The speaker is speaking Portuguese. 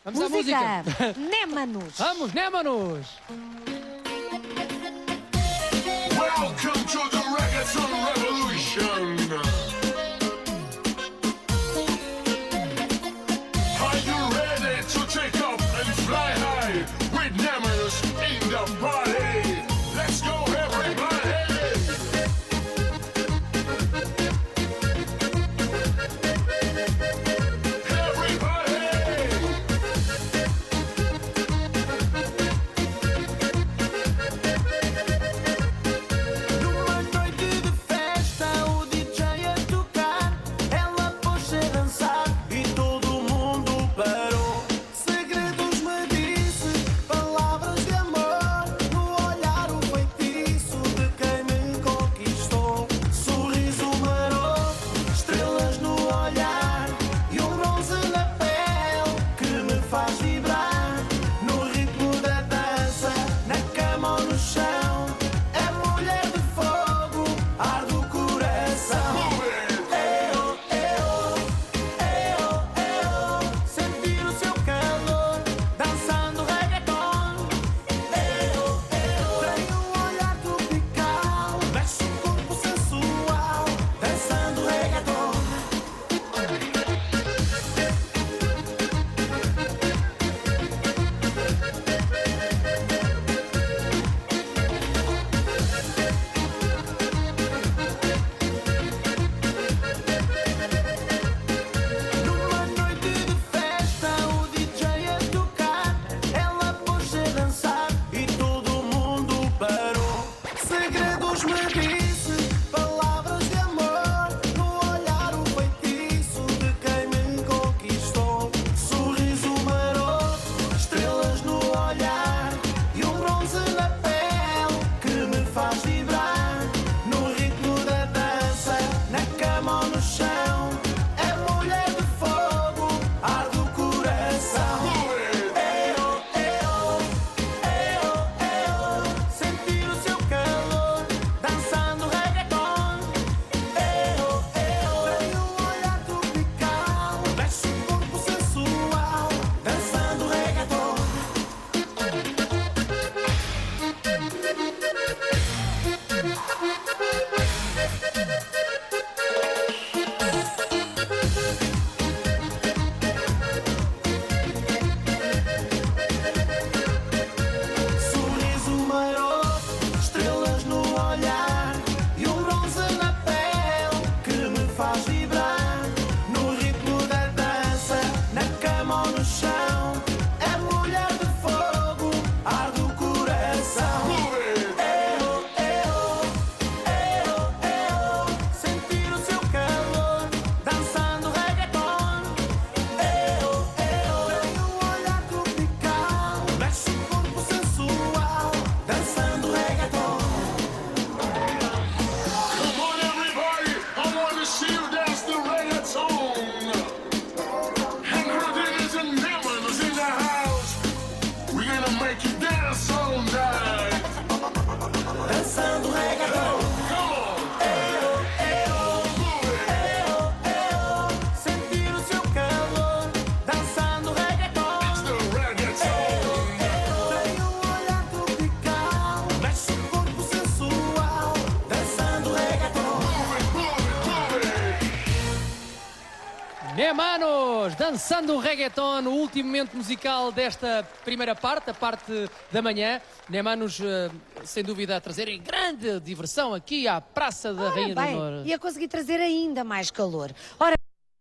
Vamos à música. Némanos. Vamos, Némanos. Welcome to the Reggaeton Revolution. Are you ready to take up and fly high with Némanos in the party? Let's go, everybody! Némanos, dançando o reggaeton, o último momento musical desta primeira parte, a parte da manhã. Némanos, sem dúvida, a trazerem grande diversão aqui à Praça da Rainha da Honra. E a conseguir trazer ainda mais calor. Ora...